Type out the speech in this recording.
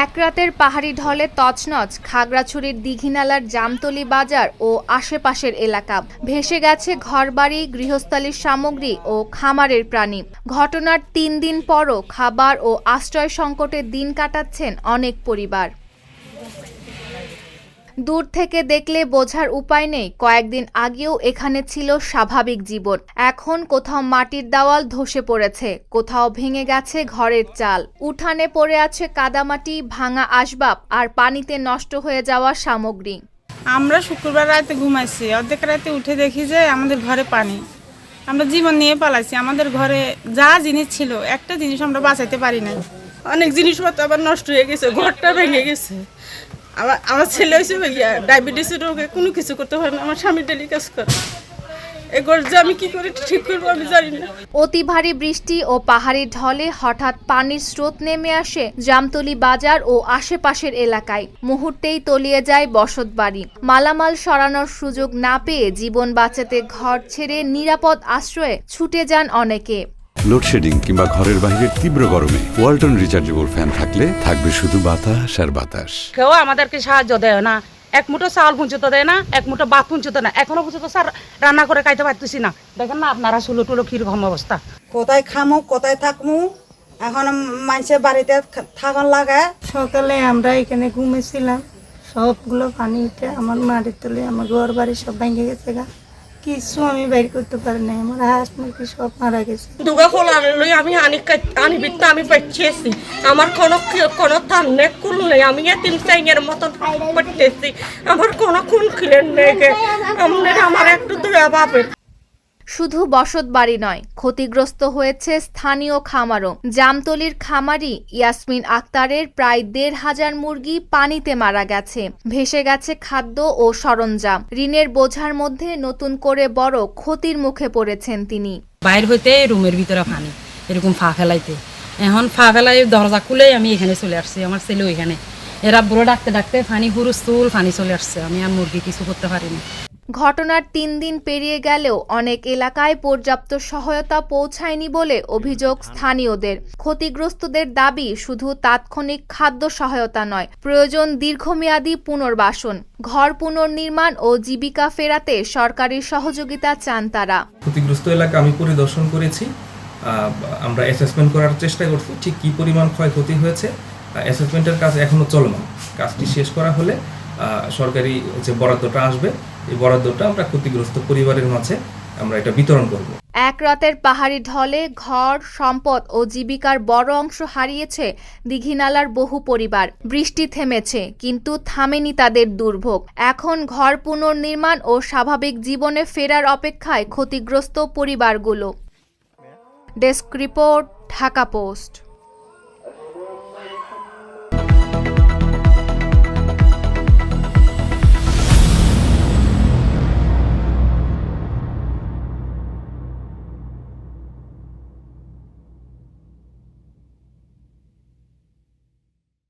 এক রাতের পাহাড়ি ঢলে তছনছ খাগড়াছড়ির দীঘিনালার জামতলী বাজার ও আশেপাশের এলাকা। ভেসে গেছে ঘরবাড়ি, গৃহস্থালির সামগ্রী ও খামারের প্রাণী। ঘটনার ৩ দিন পরও খাবার ও আশ্রয় সংকটে দিন কাটাচ্ছেন অনেক পরিবার। দূর থেকে দেখলে বোঝার উপায় নেই, কয়েকদিন আগেও এখানে ছিল স্বাভাবিক জীবন। এখন কোথাও মাটির দেওয়াল ধসে পড়েছে, কোথাও ভেঙে গেছে ঘরের চাল, উঠানে পড়ে আছে কাদামাটি, ভাঙা আসবাব আর পানিতে নষ্ট হয়ে যাওয়া সামগ্রী। আমরা শুক্রবার রাতে ঘুমাইছি, অর্ধেক রাতে উঠে দেখি যে আমাদের ঘরে পানি। আমরা জীবন নিয়ে পালাইছি। আমাদের ঘরে যা জিনিস ছিল, একটা জিনিস আমরা বাঁচাইতে পারি নাই। অনেক জিনিসপত্র আবার নষ্ট হয়ে গেছে, ঘরটা ভেঙে গেছে। আমার ছেলে হয়েছে ভাইয়া ডায়াবেটিসের রোগে, কোনো কিছু করতে পারে না। আমার স্বামী ডেলি কাজ করে। এই ঘর যে আমি কি করে ঠিক করবো আমি জানি না। অতি ভারী বৃষ্টি ও পাহাড়ি ঢলে হঠাৎ পানির স্রোত নেমে আসে জামতলী বাজার ও আশেপাশের এলাকায়। মুহূর্তেই তলিয়ে যায় বসতবাড়ি। মালামাল সরানোর সুযোগ না পেয়ে জীবন বাঁচাতে ঘর ছেড়ে নিরাপদ আশ্রয়ে ছুটে যান অনেকে। লোডশেডিং কিংবা ঘরের বাইরের তীব্র গরমে ওয়ালটন রিচার্জেবল ফ্যান থাকলে থাকবে শুধু বাতাস আর বাতাস। কেউ আমাদেরকে সাহায্য দেয় না, এক মুঠো চাউল পৌঁছতে দেয় না, এক মুঠো ভাত পৌঁছতে না। এখনো পর্যন্ত স্যার রান্না করে খাইতে পারতেছি না। দেখেন না আপনারা চুলো টুলো কিরকম অবস্থা। কোথায় খামু, কোথায় থাকমু, এখন মানুষের বাড়িতে থাকার লাগে। সকালে আমরা এখানে ঘুমেছিলাম, সবগুলো পানি উঠে আমার মাটির তলে আমার ঘর বাড়ি সব ভেঙে গেছে গা। কিছু আমি বের করতে পারি না, আমার হাঁস মুরগি সব মারা গেছে। দুগা খোলা লই আমি আনি বিত্তা আমি পাচ্ছি। আমার কোনো থান্নে কুল নেই, আমি এতিম সাইনের মতন করতেছি। আমার কোনো কোন খিলেন নেই, আমার একটু দয়া পাবেন। শুধু বসতবাড়ি নয়, ক্ষতিগ্রস্ত হয়েছে স্থানীয় খামারও। জামতলীর খামারি ইয়াসমিন আক্তারের প্রায় ১৫০০ মুরগি পানিতে মারা গেছে। ভেসে গেছে খাদ্য ও সরঞ্জাম। ঋণের বোঝার মধ্যে নতুন করে বড় ক্ষতির মুখে পড়েছেন তিনি। বাইর হইতে রুমের ভিতরে পানি, এরকম ফা ফেলাইতে। এখন ফা ফেলাই দরজা খুলেই আমি এখানে চলে আসছি, আমার ছেলে ওইখানে। এরা বুড়ো ডাকতে ডাকতে পানি হুরুস্তুল পানি চলে আসছে। আমি আর মুরগি কিছু করতে পারিনি। ঘটনার ৩ দিন পেরিয়ে গেলেও অনেক এলাকায় পর্যাপ্ত সহায়তা পৌঁছায়নি বলে অভিযোগ স্থানীয়দের। ক্ষতিগ্রস্তদের দাবি শুধু তাৎক্ষণিক খাদ্য সহায়তা নয়, প্রয়োজন দীর্ঘমেয়াদী পুনর্বাসন। ঘর পুনর্নির্মাণ ও জীবিকা ফেরাতে সরকারি সহযোগিতা চান তারা। ক্ষতিগ্রস্ত এলাকা আমি পরিদর্শন করেছি, আমরা অ্যাসেসমেন্ট করার চেষ্টা করছি ঠিক কী পরিমাণ ক্ষয়ক্ষতি হয়েছে। অ্যাসেসমেন্টের কাজ এখনও চলমান। কাজটি শেষ করা হলে সরকারি যে বরাদ্দটা আসবে, এই বরাদ্দটা আমরা ক্ষতিগ্রস্ত পরিবারের মাঝে আমরা এটা বিতরণ করব। এক রাতের পাহাড়ি ঢলে ঘর, সম্পদ ও জীবিকার বড় অংশ হারিয়েছে দীঘিনালার বহু পরিবার। বৃষ্টি থেমেছে, কিন্তু থামেনি তাদের দুর্ভোগ। এখন ঘর পুনর্নির্মাণ ও স্বাভাবিক জীবনে ফেরার অপেক্ষায় ক্ষতিগ্রস্ত পরিবারগুলো। Desk report, Dhaka post.